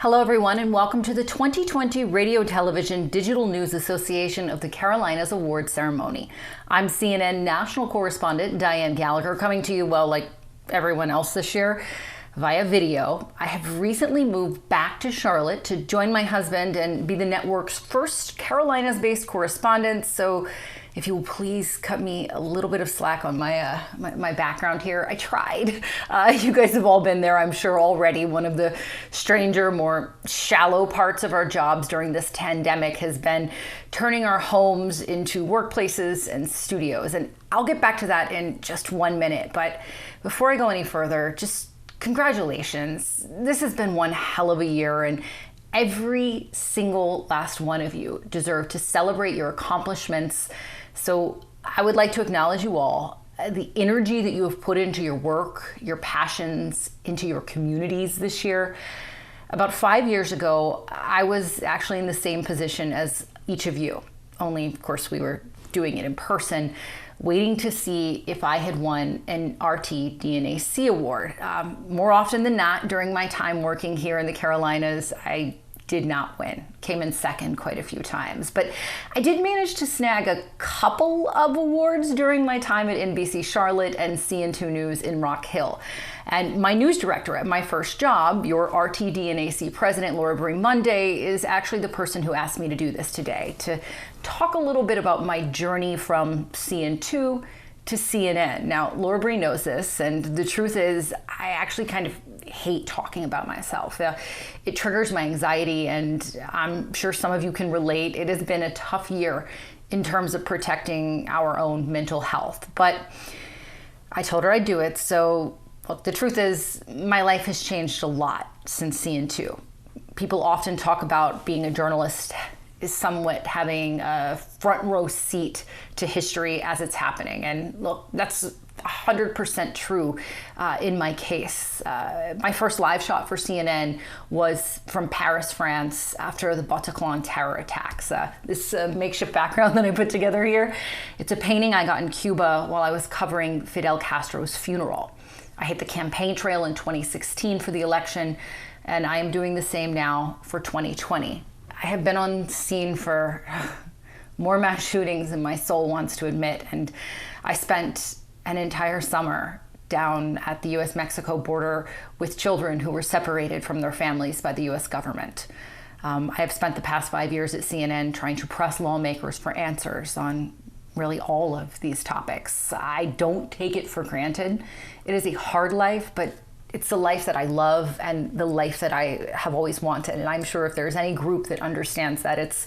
Hello everyone and welcome to the 2020 Radio Television Digital News Association of the Carolinas Awards Ceremony. I'm CNN national correspondent Dianne Gallagher, coming to you, well, like everyone else this year, via video. I have recently moved back to Charlotte to join my husband and be the network's first Carolinas-based correspondent, so if you will please cut me a little bit of slack on my background here. I tried. You guys have all been there, I'm sure, already. One of the stranger, more shallow parts of our jobs during this pandemic has been turning our homes into workplaces and studios. And I'll get back to that in just 1 minute. But before I go any further, just congratulations. This has been one hell of a year, and every single last one of you deserve to celebrate your accomplishments. So I would like to acknowledge you all, the energy that you have put into your work, your passions, into your communities this year. About 5 years ago, I was actually in the same position as each of you, only of course we were doing it in person, waiting to see if I had won an RTDNAC award. More often than not, during my time working here in the Carolinas, I did not win. Came in second quite a few times. But I did manage to snag a couple of awards during my time at NBC Charlotte and CN2 News in Rock Hill. And my news director at my first job, your RTDNAC president, Laura Monday, is actually the person who asked me to do this today, to talk a little bit about my journey from CN2 to CNN. Now, Laura Bree knows this, and the truth is, I actually kind of hate talking about myself. It triggers my anxiety, and I'm sure some of you can relate. It has been a tough year in terms of protecting our own mental health. But I told her I'd do it, so look, the truth is, my life has changed a lot since CN2. People often talk about being a journalist is somewhat having a front row seat to history as it's happening. And look, that's 100% true in my case. My first live shot for CNN was from Paris, France, after the Bataclan terror attacks. This makeshift background that I put together here, it's a painting I got in Cuba while I was covering Fidel Castro's funeral. I hit the campaign trail in 2016 for the election, and I am doing the same now for 2020. I have been on scene for more mass shootings than my soul wants to admit, and I spent an entire summer down at the US-Mexico border with children who were separated from their families by the US government. I have spent the past 5 years at CNN trying to press lawmakers for answers on really all of these topics. I don't take it for granted. It is a hard life, but it's the life that I love and the life that I have always wanted. And I'm sure if there's any group that understands that, it's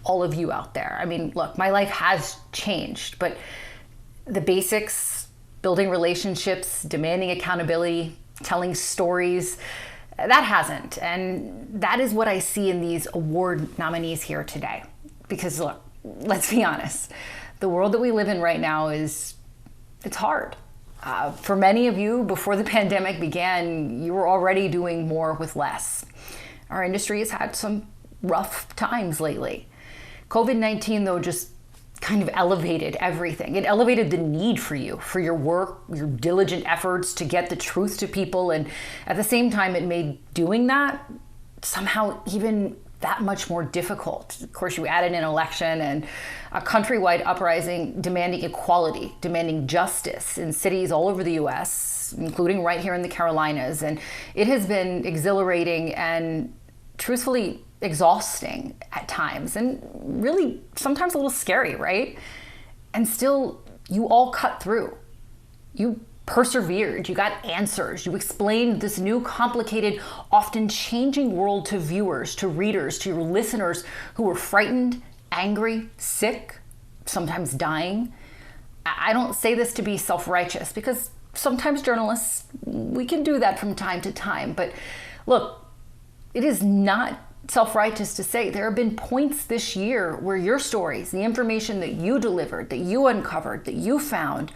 all of you out there. I mean, look, my life has changed, but the basics, building relationships, demanding accountability, telling stories, that hasn't. And that is what I see in these award nominees here today. Because look, let's be honest, the world that we live in right now it's hard. For many of you, before the pandemic began, you were already doing more with less. Our industry has had some rough times lately. COVID-19, though, just kind of elevated everything. It elevated the need for you, for your work, your diligent efforts to get the truth to people, and at the same time, it made doing that somehow even that much more difficult. Of course, you added an election and a countrywide uprising demanding equality, demanding justice in cities all over the US, including right here in the Carolinas. And it has been exhilarating and truthfully exhausting at times, and really sometimes a little scary, right? And still, you all cut through. You persevered, you got answers, you explained this new, complicated, often changing world to viewers, to readers, to your listeners who were frightened, angry, sick, sometimes dying. I don't say this to be self-righteous, because sometimes journalists, we can do that from time to time. But look, it is not self-righteous to say there have been points this year where your stories, the information that you delivered, that you uncovered, that you found,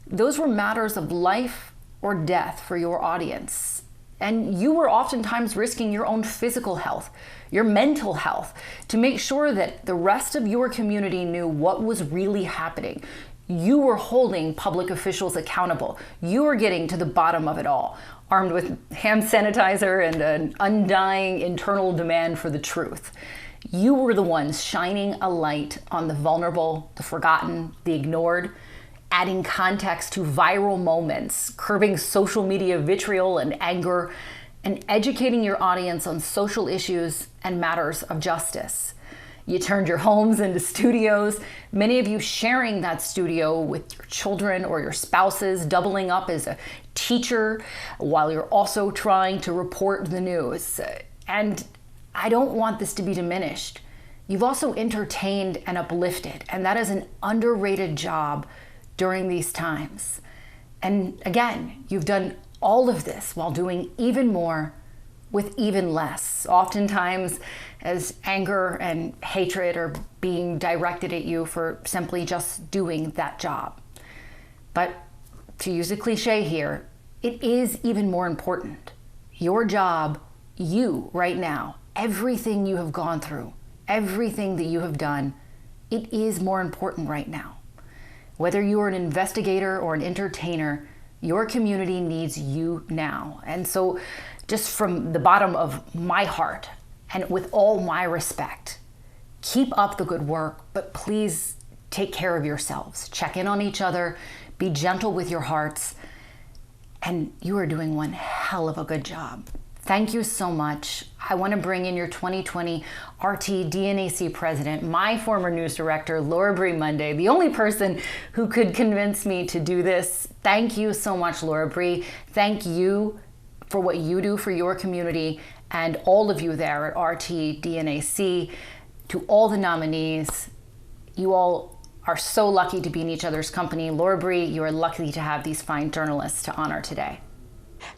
those were matters of life or death for your audience. And you were oftentimes risking your own physical health, your mental health, to make sure that the rest of your community knew what was really happening. You were holding public officials accountable. You were getting to the bottom of it all, armed with hand sanitizer and an undying internal demand for the truth. You were the ones shining a light on the vulnerable, the forgotten, the ignored, adding context to viral moments, curbing social media vitriol and anger, and educating your audience on social issues and matters of justice. You turned your homes into studios, many of you sharing that studio with your children or your spouses, doubling up as a teacher while you're also trying to report the news. And I don't want this to be diminished. You've also entertained and uplifted, and that is an underrated job during these times. And again, you've done all of this while doing even more with even less, oftentimes as anger and hatred are being directed at you for simply just doing that job. But to use a cliche here, it is even more important. Your job, you right now, everything you have gone through, everything that you have done, it is more important right now. Whether you are an investigator or an entertainer, your community needs you now. And so just from the bottom of my heart and with all my respect, keep up the good work, but please take care of yourselves. Check in on each other, be gentle with your hearts, and you are doing one hell of a good job. Thank you so much. I want to bring in your 2020 RTDNAC president, my former news director, Laura Bree Monday, the only person who could convince me to do this. Thank you so much, Laura Bree. Thank you for what you do for your community and all of you there at RTDNAC. To all the nominees, you all are so lucky to be in each other's company. Laura Bree, you are lucky to have these fine journalists to honor today.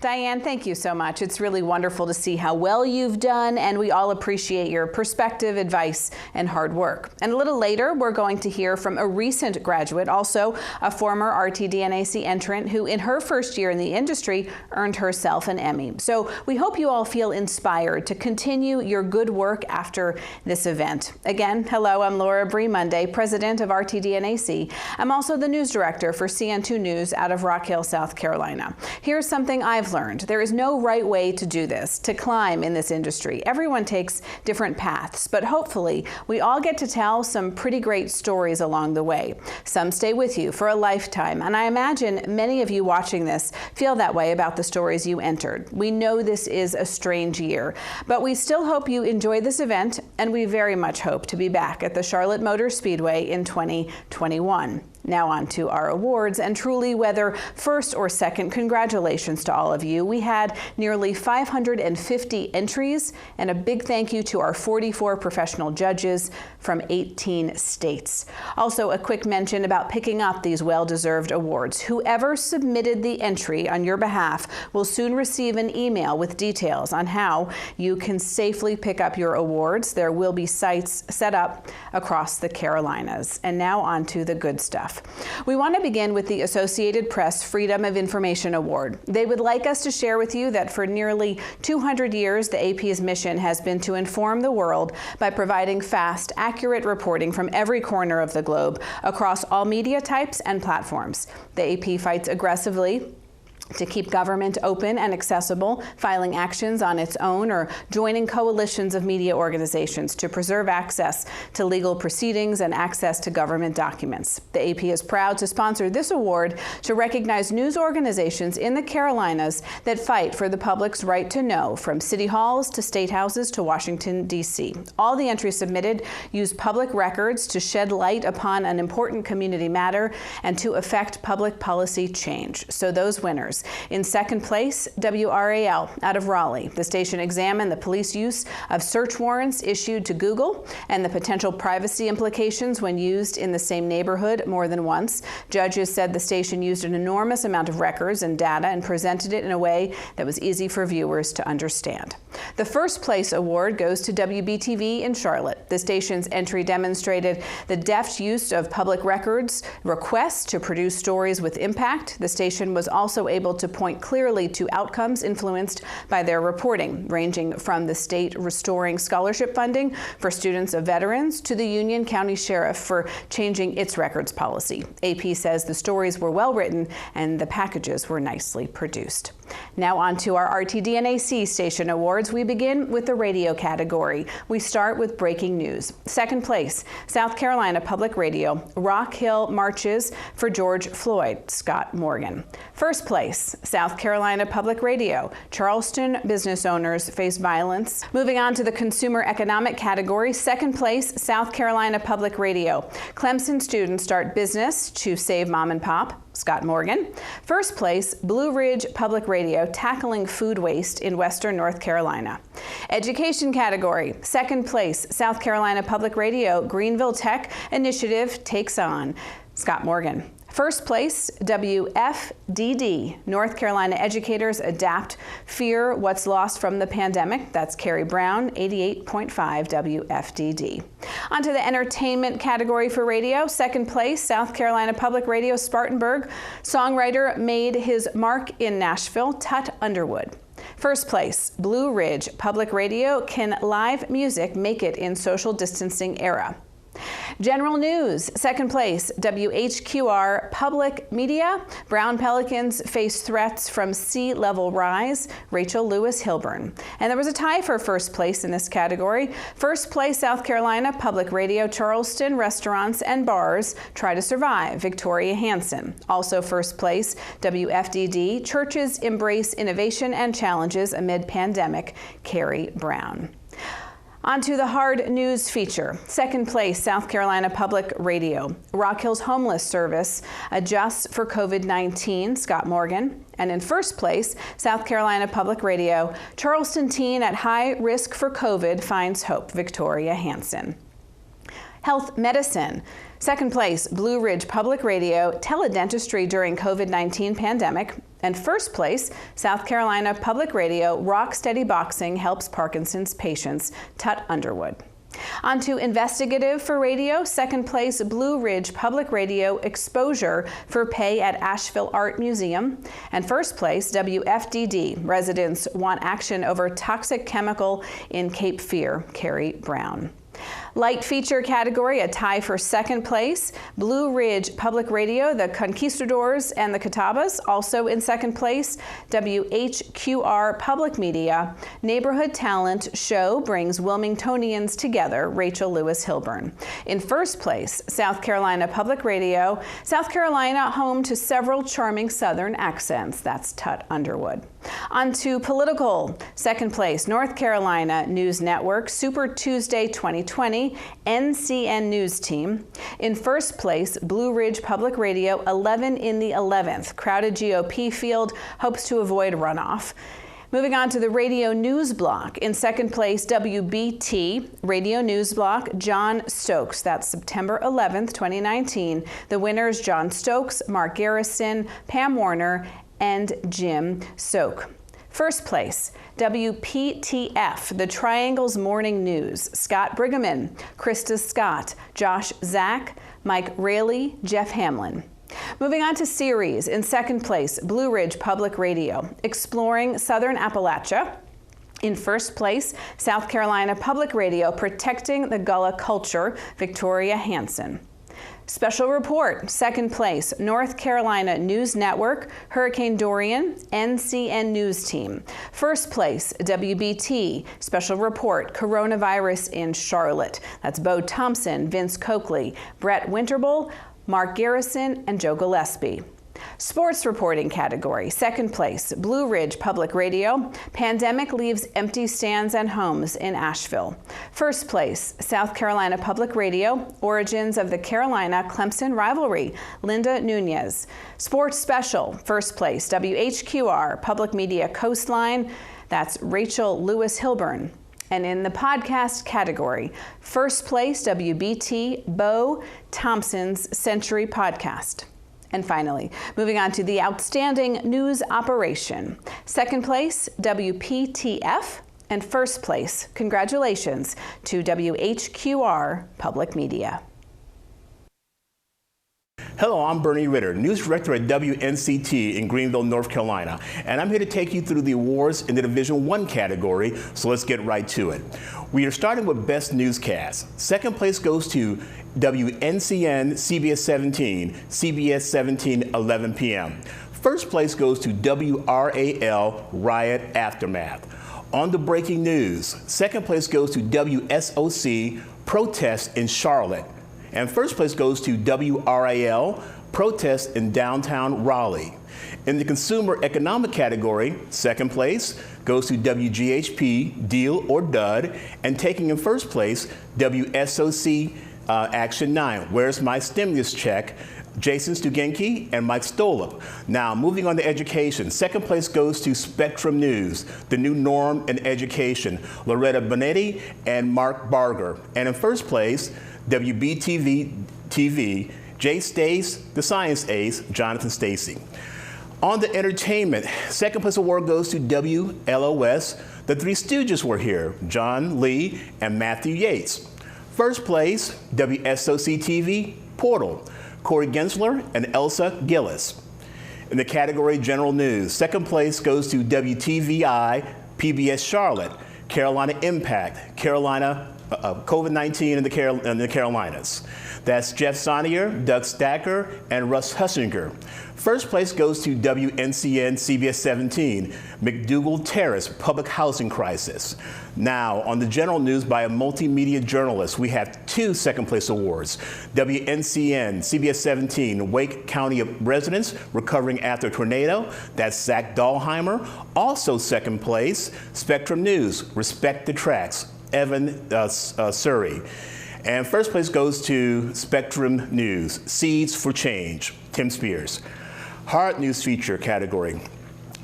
Dianne, thank you so much. It's really wonderful to see how well you've done, and we all appreciate your perspective, advice, and hard work. And a little later, we're going to hear from a recent graduate, also a former RTDNAC entrant who in her first year in the industry earned herself an Emmy. So we hope you all feel inspired to continue your good work after this event. Again, hello, I'm Laura Bree Monday, president of RTDNAC. I'm also the news director for CN2 News out of Rock Hill, South Carolina. Here's something I've learned. There is no right way to do this, to climb in this industry. Everyone takes different paths, but hopefully we all get to tell some pretty great stories along the way. Some stay with you for a lifetime, and I imagine many of you watching this feel that way about the stories you entered. We know this is a strange year, but we still hope you enjoy this event, and we very much hope to be back at the Charlotte Motor Speedway in 2021. Now on to our awards, and truly, whether first or second, congratulations to all of you. We had nearly 550 entries, and a big thank you to our 44 professional judges from 18 states. Also, a quick mention about picking up these well-deserved awards. Whoever submitted the entry on your behalf will soon receive an email with details on how you can safely pick up your awards. There will be sites set up across the Carolinas. And now on to the good stuff. We want to begin with the Associated Press Freedom of Information Award. They would like us to share with you that for nearly 200 years, the AP's mission has been to inform the world by providing fast, accurate reporting from every corner of the globe across all media types and platforms. The AP fights aggressively to keep government open and accessible, filing actions on its own or joining coalitions of media organizations to preserve access to legal proceedings and access to government documents. The AP is proud to sponsor this award to recognize news organizations in the Carolinas that fight for the public's right to know, from city halls to state houses to Washington, D.C. All the entries submitted use public records to shed light upon an important community matter and to affect public policy change. So those winners. In second place, WRAL out of Raleigh. The station examined the police use of search warrants issued to Google and the potential privacy implications when used in the same neighborhood more than once. Judges said the station used an enormous amount of records and data and presented it in a way that was easy for viewers to understand. The first place award goes to WBTV in Charlotte. The station's entry demonstrated the deft use of public records requests to produce stories with impact. The station was also able able to point clearly to outcomes influenced by their reporting, ranging from the state restoring scholarship funding for students of veterans to the Union County Sheriff for changing its records policy. AP says the stories were well written and the packages were nicely produced. Now on to our RTDNAC Station Awards. We begin with the radio category. We start with breaking news. Second place, South Carolina Public Radio, Rock Hill marches for George Floyd, Scott Morgan. First place, South Carolina Public Radio, Charleston business owners face violence. Moving on to the consumer economic category, second place, South Carolina Public Radio, Clemson students start business to save mom and pop, Scott Morgan. First place, Blue Ridge Public Radio, tackling food waste in Western North Carolina. Education category, second place, South Carolina Public Radio, Greenville Tech Initiative takes on, Scott Morgan. First place, WFDD, North Carolina educators adapt, fear what's lost from the pandemic. That's Carrie Brown, 88.5 WFDD. Onto the entertainment category for radio. Second place, South Carolina Public Radio, Spartanburg. Songwriter made his mark in Nashville, Tut Underwood. First place, Blue Ridge Public Radio, can live music make it in social distancing era? General news, second place, WHQR Public Media, Brown Pelicans face threats from sea level rise, Rachel Lewis Hilburn. And there was a tie for first place in this category. First place, South Carolina Public Radio, Charleston restaurants and bars try to survive, Victoria Hansen. Also first place, WFDD, churches embrace innovation and challenges amid pandemic, Carrie Brown. On to the hard news feature. Second place, South Carolina Public Radio. Rock Hill's homeless service adjusts for COVID-19, Scott Morgan. And in first place, South Carolina Public Radio, Charleston teen at high risk for COVID finds hope, Victoria Hansen. Health medicine. Second place, Blue Ridge Public Radio, teledentistry during COVID-19 pandemic. And first place, South Carolina Public Radio, Rock Steady Boxing helps Parkinson's patients, Tut Underwood. On to investigative for radio. Second place, Blue Ridge Public Radio, exposure for pay at Asheville Art Museum. And first place, WFDD, residents want action over toxic chemical in Cape Fear, Carrie Brown. Light feature category, a tie for second place. Blue Ridge Public Radio, the Conquistadors and the Catawbas, also in second place. WHQR Public Media, Neighborhood Talent Show brings Wilmingtonians together, Rachel Lewis Hilburn. In first place, South Carolina Public Radio, South Carolina home to several charming Southern accents, that's Tut Underwood. On to political. Second place, North Carolina News Network, Super Tuesday 2020, NCN News Team. In first place, Blue Ridge Public Radio, 11 in the 11th. Crowded GOP field hopes to avoid runoff. Moving on to the radio news block. In second place, WBT, radio news block, John Stokes. That's September 11th, 2019. The winners, John Stokes, Mark Garrison, Pam Warner, and Jim Soak. First place, WPTF, the Triangle's Morning News, Scott Brigham, Krista Scott, Josh Zach, Mike Raley, Jeff Hamlin. Moving on to series. In second place, Blue Ridge Public Radio, exploring Southern Appalachia. In first place, South Carolina Public Radio, protecting the Gullah culture, Victoria Hansen. Special report, second place, North Carolina News Network, Hurricane Dorian, NCN News Team. First place, WBT, special report, coronavirus in Charlotte. That's Bo Thompson, Vince Coakley, Brett Winterbull, Mark Garrison, and Joe Gillespie. Sports reporting category, second place, Blue Ridge Public Radio, pandemic leaves empty stands and homes in Asheville. First place, South Carolina Public Radio, origins of the Carolina-Clemson rivalry, Linda Nunez. Sports special, first place, WHQR Public Media Coastline, that's Rachel Lewis Hilburn. And in the podcast category, first place, WBT, Bo Thompson's Century Podcast. And finally, moving on to the outstanding news operation. Second place, WPTF, and first place, congratulations to WHQR Public Media. Hello, I'm Bernie Ritter, News Director at WNCT in Greenville, North Carolina, and I'm here to take you through the awards in the Division 1 category, so let's get right to it. We are starting with Best Newscast. Second place goes to WNCN CBS 17, CBS 17, 11 p.m. First place goes to WRAL Riot Aftermath. On to breaking news. Second place goes to WSOC Protest in Charlotte. And first place goes to WRAL, Protest in downtown Raleigh. In the consumer economic category, second place goes to WGHP, Deal or Dud, and taking in first place, WSOC Action 9, Where's My Stimulus Check? Jason Stugenke and Mike Stolop. Now, moving on to education. Second place goes to Spectrum News, The New Norm in Education, Loretta Bonetti and Mark Barger. And in first place, WBTV, Jay Stace, The Science Ace, Jonathan Stacy. On to entertainment, second place award goes to WLOS. The Three Stooges were here, John Lee and Matthew Yates. First place, WSOC TV, Portal, Corey Gensler and Elsa Gillis. In the category General News, second place goes to WTVI, PBS Charlotte, Carolina Impact, Carolina COVID-19 in the Carolinas. That's Jeff Sonier, Doug Stacker, and Russ Hussinger. First place goes to WNCN CBS 17, McDougal Terrace, Public Housing Crisis. Now, on the general news by a multimedia journalist, we have two second place awards. WNCN CBS 17, Wake County residents recovering after tornado. That's Zach Dahlheimer. Also second place, Spectrum News, Respect the Tracks, Evan Surrey. And first place goes to Spectrum News, Seeds for Change, Tim Spears. Hard news feature category.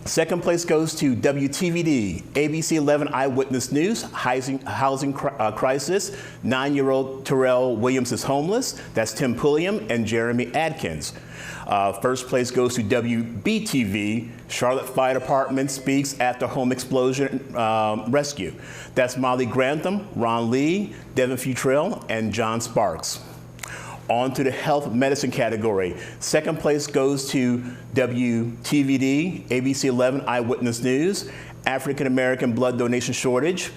Second place goes to WTVD, ABC 11 Eyewitness News, Housing Crisis, 9-year-old Terrell Williams is homeless. That's Tim Pulliam and Jeremy Adkins. First place goes to WBTV, Charlotte Fire Department speaks after home explosion rescue. That's Molly Grantham, Ron Lee, Devin Futrell, and John Sparks. On to the health medicine category. Second place goes to WTVD, ABC 11 Eyewitness News, African American blood donation shortage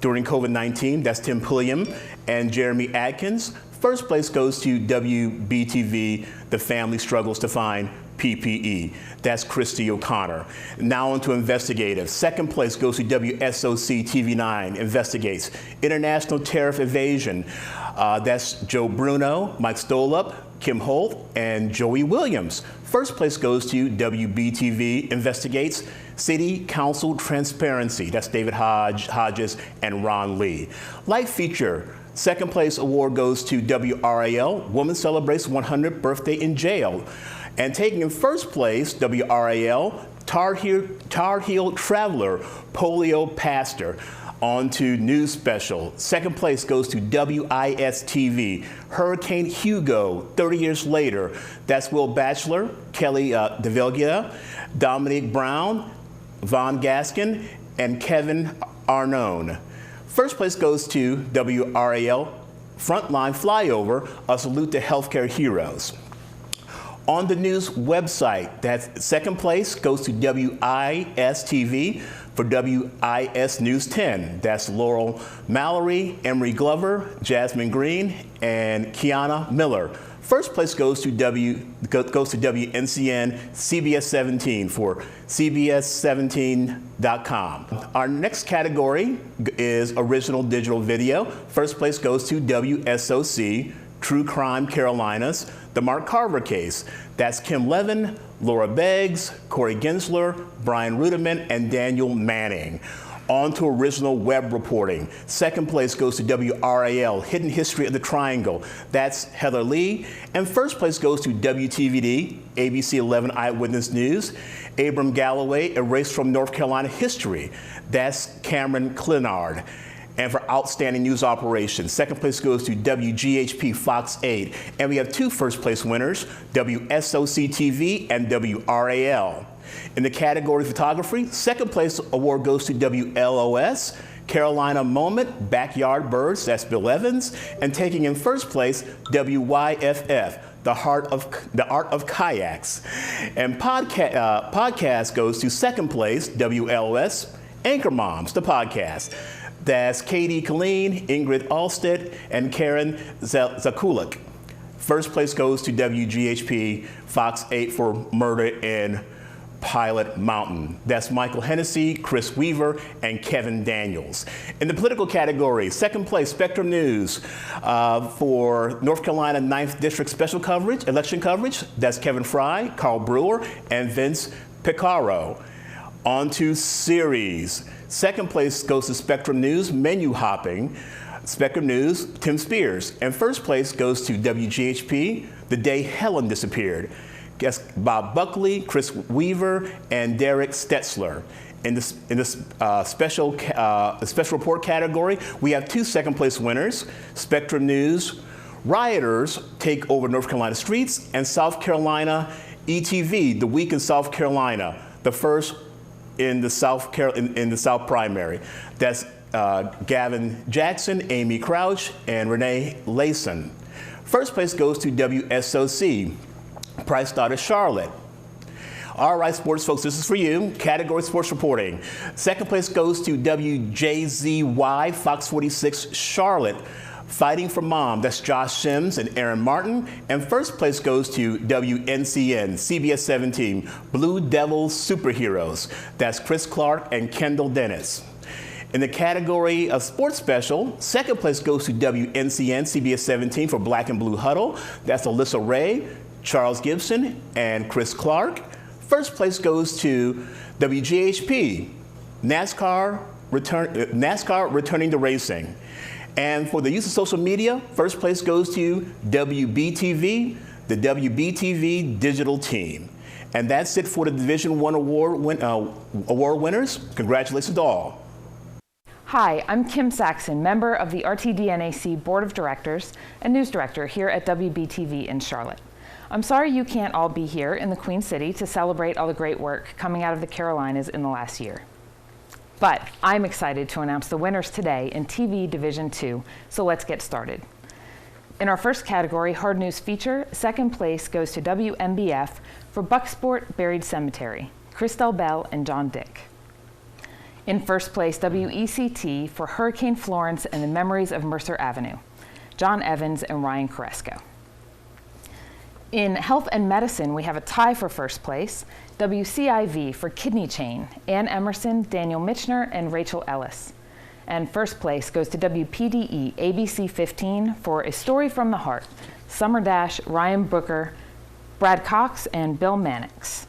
during COVID-19. That's Tim Pulliam and Jeremy Adkins. First place goes to WBTV, the family struggles to find PPE. That's Christy O'Connor. Now on to investigative. Second place goes to WSOC TV9, investigates international tariff evasion. That's Joe Bruno, Mike Stolop, Kim Holt, and Joey Williams. First place goes to WBTV, investigates city council transparency. That's David Hodges and Ron Lee. Light feature. Second place award goes to WRAL, Woman Celebrates 100th Birthday in Jail. And taking in first place, WRAL, Tar Heel Traveler, Polio Pastor. On to news special. Second place goes to WIS-TV, Hurricane Hugo, 30 years later. That's Will Batchelor, Kelly DeVilgia, Dominique Brown, Von Gaskin, and Kevin Arnone. First place goes to WRAL, Frontline Flyover, a salute to healthcare heroes. On the news website, that second place goes to WIS-TV for WIS News 10. That's Laurel Mallory, Emery Glover, Jasmine Green, and Kiana Miller. First place goes to WNCN CBS 17 for CBS17.com. Our next category is original digital video. First place goes to WSOC, True Crime Carolinas, The Mark Carver Case. That's Kim Levin, Laura Beggs, Corey Gensler, Brian Ruderman, and Daniel Manning. On to original web reporting. Second place goes to WRAL, Hidden History of the Triangle. That's Heather Lee. And first place goes to WTVD, ABC 11 Eyewitness News, Abram Galloway, Erased from North Carolina History. That's Cameron Clinard. And for outstanding news operations, second place goes to WGHP Fox 8. And we have two first place winners, WSOC TV and WRAL. In the category photography, second place award goes to WLOS, Carolina Moment, Backyard Birds, that's Bill Evans. And taking in first place, WYFF, The Art of Kayaks. And podcast goes to second place, WLS, Anchor Moms, the podcast. That's Katie Colleen, Ingrid Alstead, and Karen Zakulik. First place goes to WGHP, Fox 8 for Murder in Pilot Mountain. That's Michael Hennessy, Chris Weaver, and Kevin Daniels. In the political category, second place, Spectrum News for North Carolina 9th District special coverage, election coverage. That's Kevin Fry, Carl Brewer, and Vince Picaro. On to series. Second place goes to Spectrum News, Menu Hopping. Spectrum News, Tim Spears. And first place goes to WGHP, The Day Helen Disappeared. Guess Bob Buckley, Chris Weaver, and Derek Stetzler. In this special report category, we have two second place winners. Spectrum News, Rioters Take Over North Carolina Streets, and South Carolina ETV, The Week in South Carolina, the first in the South primary. That's Gavin Jackson, Amy Crouch, and Renee Layson. First place goes to WSOC, Price Daughter Charlotte. All right, sports folks, this is for you. Category sports reporting. Second place goes to WJZY, Fox 46 Charlotte, Fighting for Mom. That's Josh Sims and Aaron Martin. And first place goes to WNCN, CBS 17, Blue Devils Superheroes. That's Chris Clark and Kendall Dennis. In the category of sports special, second place goes to WNCN, CBS 17 for Black and Blue Huddle. That's Alyssa Ray, Charles Gibson, and Chris Clark. First place goes to WGHP, NASCAR returning to racing. And for the use of social media, first place goes to WBTV, the WBTV digital team. And that's it for the Division I award winners. Congratulations to all. Hi, I'm Kim Saxon, member of the RTDNAC Board of Directors and News Director here at WBTV in Charlotte. I'm sorry you can't all be here in the Queen City to celebrate all the great work coming out of the Carolinas in the last year. But I'm excited to announce the winners today in TV Division II, so let's get started. In our first category, Hard News Feature, second place goes to WMBF for Bucksport Buried Cemetery, Christelle Bell and John Dick. In first place, WECT for Hurricane Florence and the Memories of Mercer Avenue, John Evans and Ryan Koresko. In Health and Medicine, we have a tie for first place, WCIV for Kidney Chain, Ann Emerson, Daniel Mitchner, and Rachel Ellis. And first place goes to WPDE ABC 15 for A Story from the Heart, Summer Dash, Ryan Booker, Brad Cox, and Bill Mannix.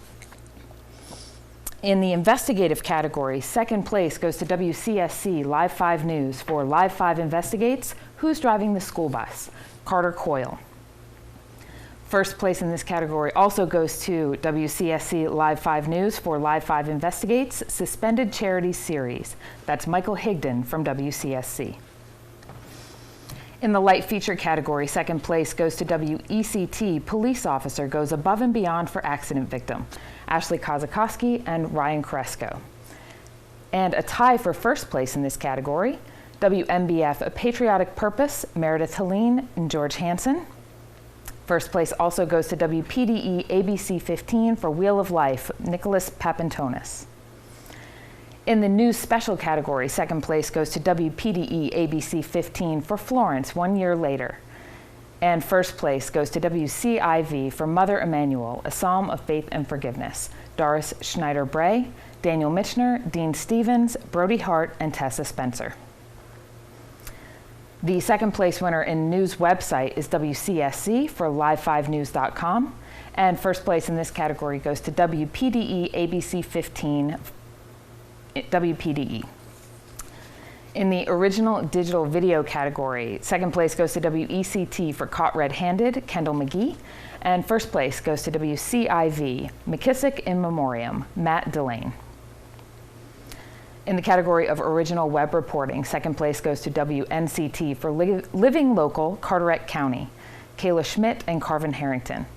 In the investigative category, second place goes to WCSC Live 5 News for Live 5 Investigates, Who's Driving the School Bus, Carter Coyle. First place in this category also goes to WCSC Live 5 News for Live 5 Investigates, Suspended Charities Series. That's Michael Higdon from WCSC. In the light feature category, second place goes to WECT Police Officer Goes Above and Beyond for Accident Victim, Ashley Kozakowski and Ryan Koresko. And a tie for first place in this category, WMBF A Patriotic Purpose, Meredith Helene and George Hansen. First place also goes to WPDE ABC 15 for Wheel of Life, Nicholas Papantonis. In the news special category, second place goes to WPDE ABC 15 for Florence 1 year later. And first place goes to WCIV for Mother Emanuel, A Psalm of Faith and Forgiveness, Doris Schneider-Bray, Daniel Mitchner, Dean Stevens, Brody Hart, and Tessa Spencer. The second place winner in news website is WCSC for live5news.com. And first place in this category goes to WPDE ABC 15, WPDE. In the original digital video category, second place goes to WECT for Caught Red-Handed, Kendall McGee. And first place goes to WCIV, McKissick in Memoriam, Matt Delane. In the category of original web reporting, second place goes to WNCT for Living Local, Carteret County, Kayla Schmidt and Carvin Harrington.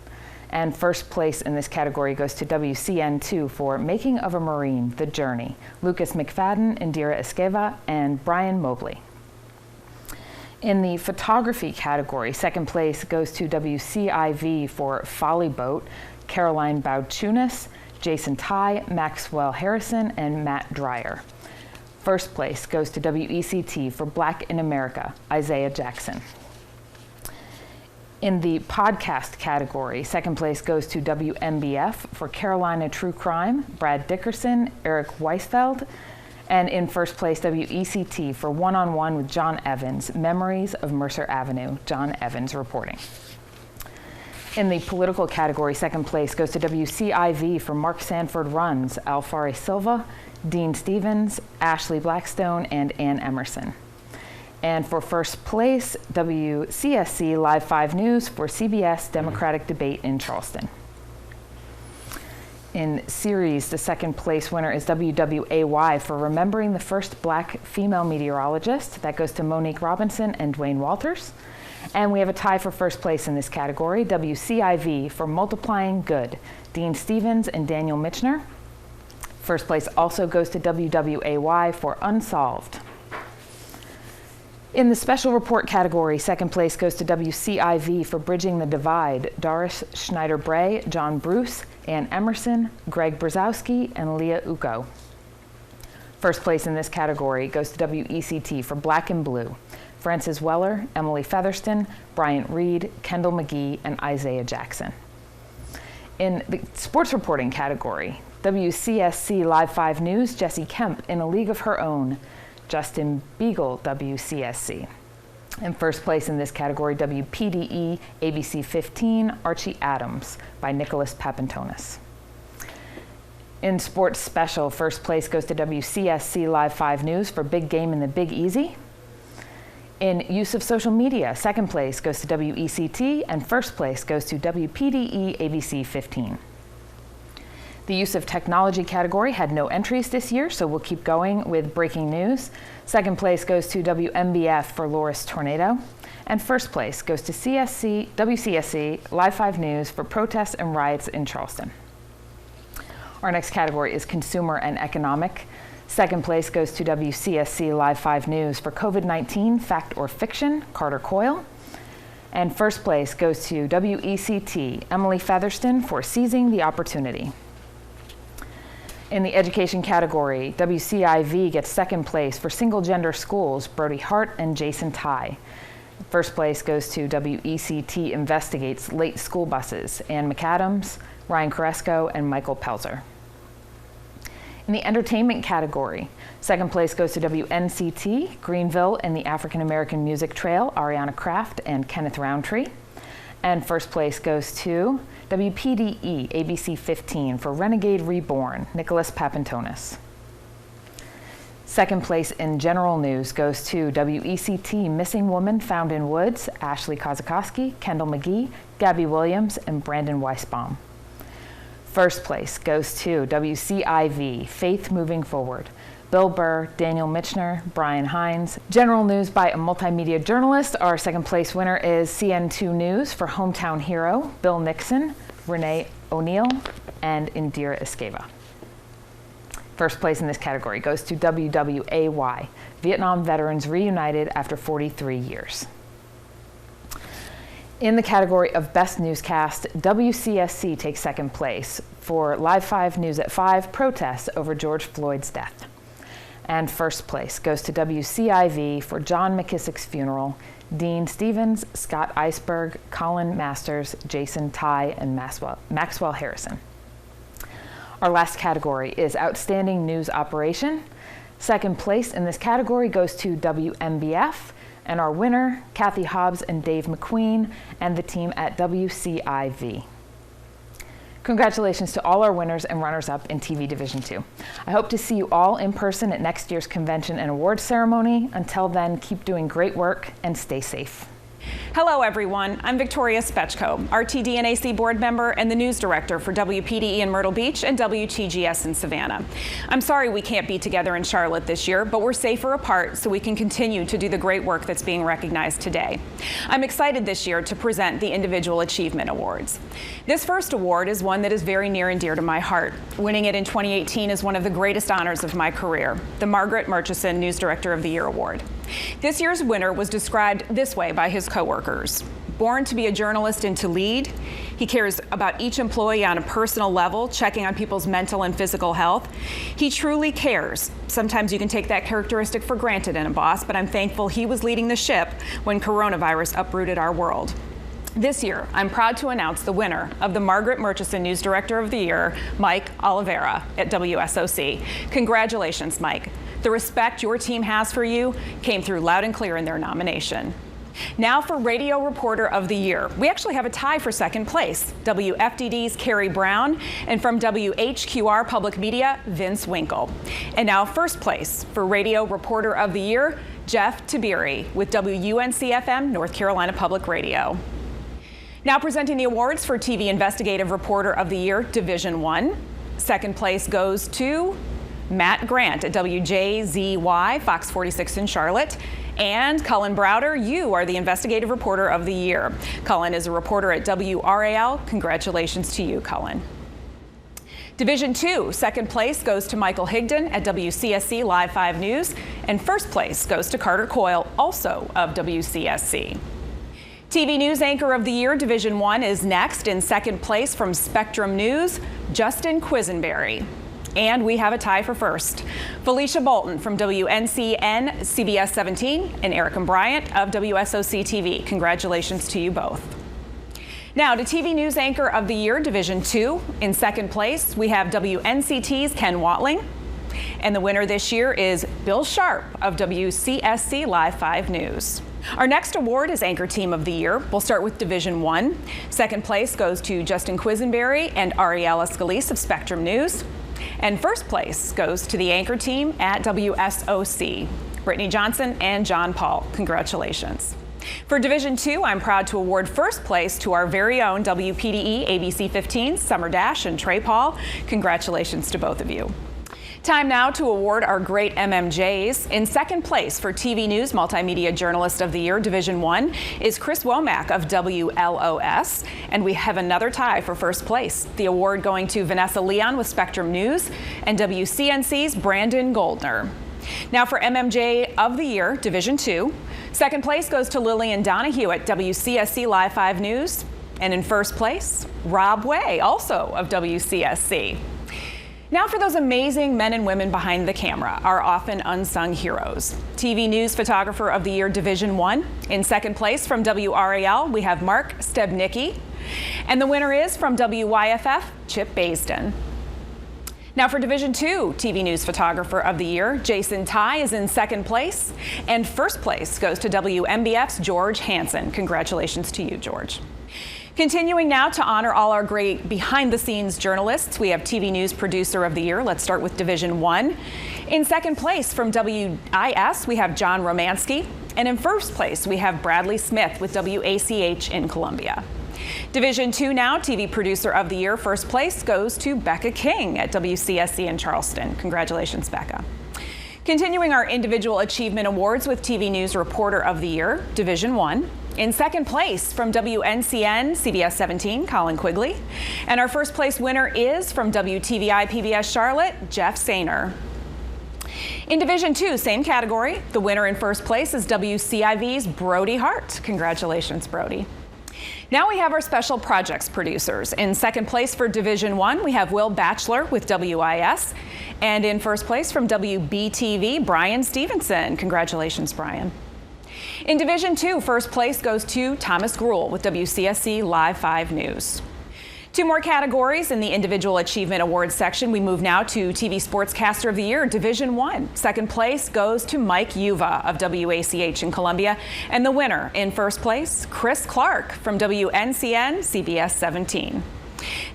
And first place in this category goes to WCN2 for Making of a Marine, The Journey, Lucas McFadden, Indira Esqueva, and Brian Mobley. In the photography category, second place goes to WCIV for Folly Boat, Caroline Bauchunas, Jason Ty, Maxwell Harrison, and Matt Dreyer. First place goes to WECT for Black in America, Isaiah Jackson. In the podcast category, second place goes to WMBF for Carolina True Crime, Brad Dickerson, Eric Weisfeld. And in first place, WECT for One-on-One with John Evans, Memories of Mercer Avenue, John Evans reporting. In the political category, second place goes to WCIV for Mark Sanford Runs, Alfari Silva, Dean Stevens, Ashley Blackstone, and Ann Emerson. And for first place, WCSC Live 5 News for CBS Democratic Debate in Charleston. In series, the second place winner is WWAY for Remembering the First Black Female Meteorologist. That goes to Monique Robinson and Dwayne Walters. And we have a tie for first place in this category, WCIV for Multiplying Good, Dean Stevens and Daniel Michener. First place also goes to WWAY for Unsolved. In the special report category, second place goes to WCIV for Bridging the Divide, Doris Schneider-Bray, John Bruce, Ann Emerson, Greg Brzezowski, and Leah Uko. First place in this category goes to WECT for Black and Blue, Frances Weller, Emily Featherston, Bryant Reed, Kendall McGee, and Isaiah Jackson. In the sports reporting category, WCSC Live 5 News, Jessie Kemp in a League of Her Own, Justin Beagle, WCSC. In first place in this category, WPDE ABC 15, Archie Adams by Nicholas Papantonis. In sports special, first place goes to WCSC Live 5 News for Big Game in the Big Easy. In use of social media, second place goes to WECT, and first place goes to WPDE ABC 15. The use of technology category had no entries this year, so we'll keep going with breaking news. Second place goes to WMBF for Loris Tornado. And first place goes to WCSC Live 5 News for protests and riots in Charleston. Our next category is consumer and economic. Second place goes to WCSC Live 5 News for COVID-19 Fact or Fiction, Carter Coyle. And first place goes to WECT, Emily Featherston for Seizing the Opportunity. In the education category, WCIV gets second place for single-gender schools, Brody Hart and Jason Ty. First place goes to WECT Investigates Late School Buses, Ann McAdams, Ryan Koresko, and Michael Pelzer. In the entertainment category, second place goes to WNCT, Greenville and the African American Music Trail, Ariana Kraft and Kenneth Roundtree. And first place goes to WPDE ABC 15 for Renegade Reborn, Nicholas Papantonis. Second place in general news goes to WECT Missing Woman Found in Woods, Ashley Kozakowski, Kendall McGee, Gabby Williams, and Brandon Weisbaum. First place goes to WCIV Faith Moving Forward, Bill Burr, Daniel Michener, Brian Hines. General news by a multimedia journalist. Our second place winner is CN2 News for Hometown Hero, Bill Nixon, Renee O'Neill, and Indira Esqueva. First place in this category goes to WWAY, Vietnam Veterans Reunited after 43 years. In the category of Best Newscast, WCSC takes second place for Live 5 News at 5 protests over George Floyd's death. And first place goes to WCIV for John McKissick's funeral, Dean Stevens, Scott Iceberg, Colin Masters, Jason Ty, and Maxwell Harrison. Our last category is Outstanding News Operation. Second place in this category goes to WMBF, and our winner, Kathy Hobbs and Dave McQueen, and the team at WCIV. Congratulations to all our winners and runners-up in TV Division 2. I hope to see you all in person at next year's convention and awards ceremony. Until then, keep doing great work and stay safe. Hello, everyone. I'm Victoria Spechko, RTDNAC board member and the news director for WPDE in Myrtle Beach and WTGS in Savannah. I'm sorry we can't be together in Charlotte this year, but we're safer apart so we can continue to do the great work that's being recognized today. I'm excited this year to present the Individual Achievement Awards. This first award is one that is very near and dear to my heart. Winning it in 2018 is one of the greatest honors of my career, the Margaret Murchison News Director of the Year Award. This year's winner was described this way by his coworkers. Born to be a journalist and to lead, he cares about each employee on a personal level, checking on people's mental and physical health. He truly cares. Sometimes you can take that characteristic for granted in a boss, but I'm thankful he was leading the ship when coronavirus uprooted our world. This year, I'm proud to announce the winner of the Margaret Murchison News Director of the Year, Mike Oliveira at WSOC. Congratulations, Mike. The respect your team has for you came through loud and clear in their nomination. Now for Radio Reporter of the Year. We actually have a tie for second place. WFDD's Carrie Brown, and from WHQR Public Media, Vince Winkle. And now first place for Radio Reporter of the Year, Jeff Tiberi with WUNC-FM North Carolina Public Radio. Now presenting the awards for TV Investigative Reporter of the Year, Division 1. Second place goes to Matt Grant at WJZY Fox 46 in Charlotte. And Cullen Browder, you are the Investigative Reporter of the Year. Cullen is a reporter at WRAL. Congratulations to you, Cullen. Division 2, second place goes to Michael Higdon at WCSC Live 5 News. And first place goes to Carter Coyle, also of WCSC. TV News Anchor of the Year, Division 1 is next. In second place from Spectrum News, Justin Quisenberry. And we have a tie for first. Felicia Bolton from WNCN CBS 17 and Eric and Bryant of WSOC TV. Congratulations to you both. Now to TV News Anchor of the Year, Division 2. In second place, we have WNCT's Ken Watling. And the winner this year is Bill Sharp of WCSC Live 5 News. Our next award is Anchor Team of the Year. We'll start with Division 1. Second place goes to Justin Quisenberry and Ariella Scalise of Spectrum News. And first place goes to the anchor team at WSOC, Brittany Johnson and John Paul. Congratulations. For Division 2, I'm proud to award first place to our very own WPDE ABC 15, Summer Dash and Trey Paul. Congratulations to both of you. Time now to award our great MMJs. In second place for TV News Multimedia Journalist of the Year, Division 1, is Chris Womack of WLOS. And we have another tie for first place. The award going to Vanessa Leon with Spectrum News and WCNC's Brandon Goldner. Now for MMJ of the Year, Division 2. Second place goes to Lillian Donahue at WCSC Live 5 News. And in first place, Rob Way, also of WCSC. Now for those amazing men and women behind the camera, our often unsung heroes. TV News Photographer of the Year, Division 1. In second place from WRAL, we have Mark Stebnicki. And the winner is from WYFF, Chip Baisden. Now for Division 2, TV News Photographer of the Year, Jason Ty is in second place. And first place goes to WMBF's George Hansen. Congratulations to you, George. Continuing now to honor all our great behind-the-scenes journalists, we have TV News Producer of the Year. Let's start with Division 1. In second place from WIS, we have John Romansky. And in first place, we have Bradley Smith with WACH in Columbia. Division 2 now, TV Producer of the Year. First place goes to Becca King at WCSC in Charleston. Congratulations, Becca. Continuing our individual achievement awards with TV News Reporter of the Year, Division 1. In second place from WNCN CBS 17, Colin Quigley. And our first place winner is from WTVI PBS Charlotte, Jeff Sainer. In Division 2, same category, the winner in first place is WCIV's Brody Hart. Congratulations, Brody. Now we have our special projects producers. In second place for Division 1, we have Will Batchelor with WIS. And in first place from WBTV, Brian Stevenson. Congratulations, Brian. In Division 2, first place goes to Thomas Gruhl with WCSC Live 5 News. Two more categories in the Individual Achievement Awards section. We move now to TV Sportscaster of the Year, Division 1. Second place goes to Mike Yuva of WACH in Columbia. And the winner in first place, Chris Clark from WNCN CBS 17.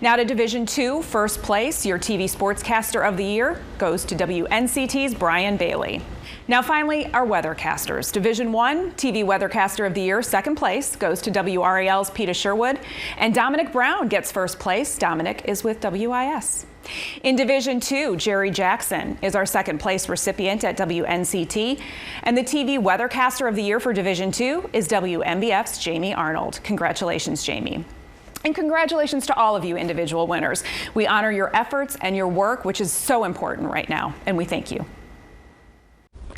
Now to Division 2, first place, your TV Sportscaster of the Year goes to WNCT's Brian Bailey. Now finally, our weathercasters. Division 1, TV Weathercaster of the Year, second place goes to WRAL's Peter Sherwood, and Dominic Brown gets first place. Dominic is with WIS. In Division 2, Jerry Jackson is our second place recipient at WNCT, and the TV Weathercaster of the Year for Division 2 is WMBF's Jamie Arnold. Congratulations, Jamie. And congratulations to all of you individual winners. We honor your efforts and your work, which is so important right now, and we thank you.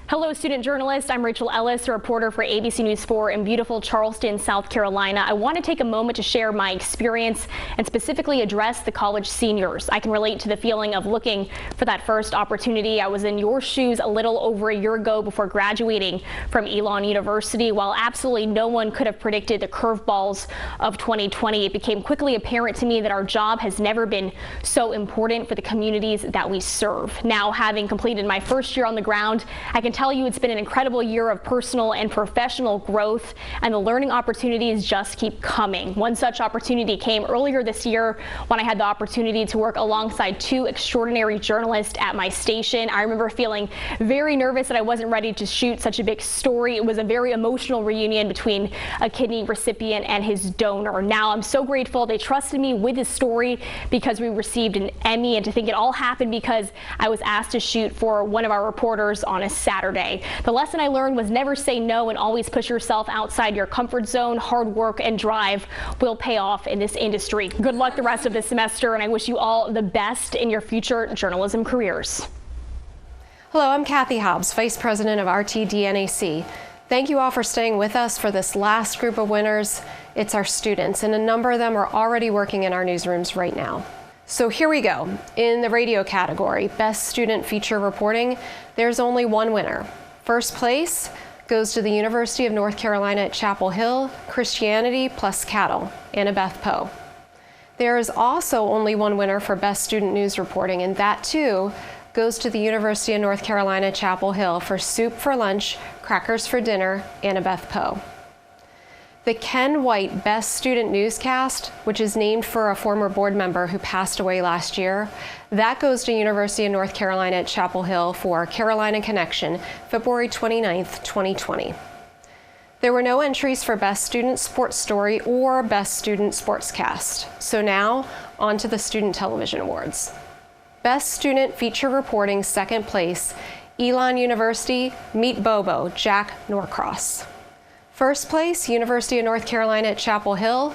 Hello, student journalist. I'm Rachel Ellis, a reporter for ABC News 4 in beautiful Charleston, South Carolina. I want to take a moment to share my experience and specifically address the college seniors. I can relate to the feeling of looking for that first opportunity. I was in your shoes a little over a year ago before graduating from Elon University. While absolutely no one could have predicted the curveballs of 2020, it became quickly apparent to me that our job has never been so important for the communities that we serve. Now, having completed my first year on the ground, I can tell you it's been an incredible year of personal and professional growth, and the learning opportunities just keep coming. One such opportunity came earlier this year when I had the opportunity to work alongside two extraordinary journalists at my station. I remember feeling very nervous that I wasn't ready to shoot such a big story. It was a very emotional reunion between a kidney recipient and his donor. Now I'm so grateful they trusted me with this story because we received an Emmy, and to think it all happened because I was asked to shoot for one of our reporters on a Saturday. The lesson I learned was never say no and always push yourself outside your comfort zone. Hard work and drive will pay off in this industry. Good luck the rest of this semester, and I wish you all the best in your future journalism careers. Hello, I'm Kathy Hobbs, Vice President of RTDNAC. Thank you all for staying with us for this last group of winners. It's our students, and a number of them are already working in our newsrooms right now. So here we go. In the radio category, Best Student Feature Reporting, there's only one winner. First place goes to the University of North Carolina at Chapel Hill, Christianity plus Cattle, Annabeth Poe. There is also only one winner for Best Student News Reporting, and that too goes to the University of North Carolina, Chapel Hill for Soup for Lunch, Crackers for Dinner, Annabeth Poe. The Ken White Best Student Newscast, which is named for a former board member who passed away last year, that goes to University of North Carolina at Chapel Hill for Carolina Connection, February 29th, 2020. There were no entries for Best Student Sports Story or Best Student Sportscast. So now, on to the Student Television Awards. Best Student Feature Reporting, second place, Elon University, Meet Bobo, Jack Norcross. First place, University of North Carolina at Chapel Hill,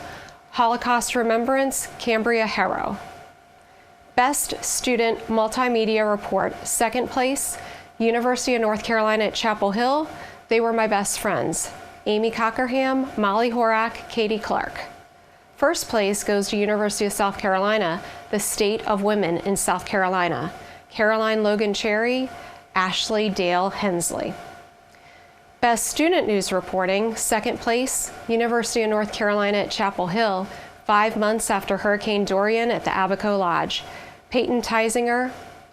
Holocaust Remembrance, Cambria Harrow. Best Student Multimedia Report, second place, University of North Carolina at Chapel Hill, They Were My Best Friends, Amy Cockerham, Molly Horak, Katie Clark. First place goes to University of South Carolina, The State of Women in South Carolina, Caroline Logan Cherry, Ashley Dale Hensley. Best Student News Reporting, second place, University of North Carolina at Chapel Hill, 5 months after Hurricane Dorian at the Abaco Lodge, Peyton Teisinger.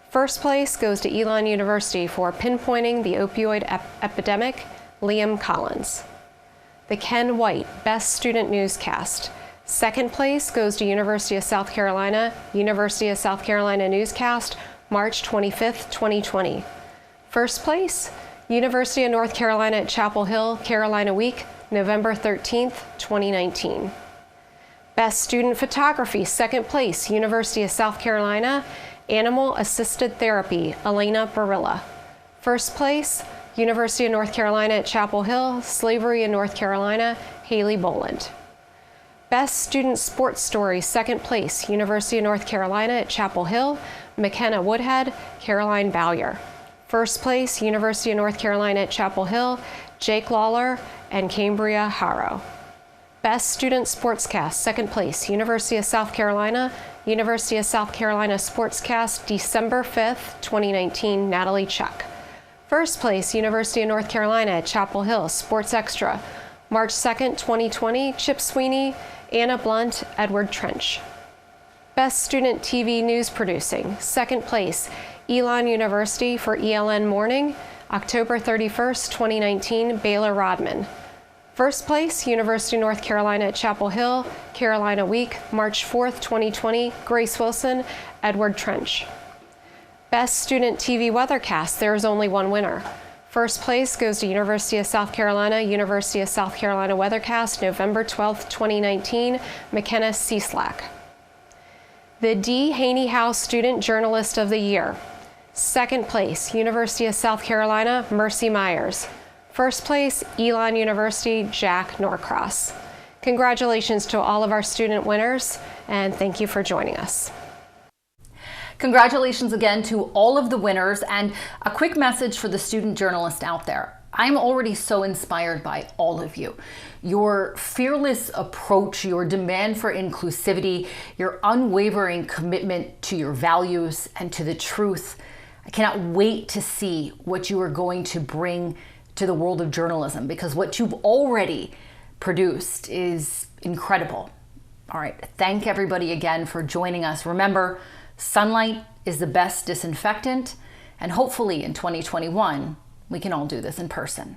First place goes to Elon University for Pinpointing the Opioid Epidemic, Liam Collins. The Ken White Best Student Newscast. Second place goes to University of South Carolina Newscast, March 25th, 2020. First place, University of North Carolina at Chapel Hill, Carolina Week, November 13th, 2019. Best Student Photography, second place, University of South Carolina, Animal Assisted Therapy, Elena Barilla. First place, University of North Carolina at Chapel Hill, Slavery in North Carolina, Haley Boland. Best Student Sports Story, second place, University of North Carolina at Chapel Hill, McKenna Woodhead, Caroline Bowyer. First place, University of North Carolina at Chapel Hill, Jake Lawler and Cambria Harrow. Best Student Sportscast, second place, University of South Carolina Sportscast, December 5th, 2019, Natalie Chuck. First place, University of North Carolina at Chapel Hill, Sports Extra, March 2nd, 2020, Chip Sweeney, Anna Blunt, Edward Trench. Best Student TV News Producing, second place, Elon University for ELN Morning, October 31st, 2019, Baylor Rodman. First place, University of North Carolina at Chapel Hill, Carolina Week, March 4th, 2020, Grace Wilson, Edward Trench. Best Student TV Weathercast, there is only one winner. First place goes to University of South Carolina Weathercast, November 12th, 2019, McKenna Cieslak. The D. Haney House Student Journalist of the Year. Second place, University of South Carolina, Mercy Myers. First place, Elon University, Jack Norcross. Congratulations to all of our student winners, and thank you for joining us. Congratulations again to all of the winners, and a quick message for the student journalist out there. I'm already so inspired by all of you. Your fearless approach, your demand for inclusivity, your unwavering commitment to your values and to the truth. I cannot wait to see what you are going to bring to the world of journalism, because what you've already produced is incredible. All right, thank everybody again for joining us. Remember, sunlight is the best disinfectant, and hopefully in 2021, we can all do this in person.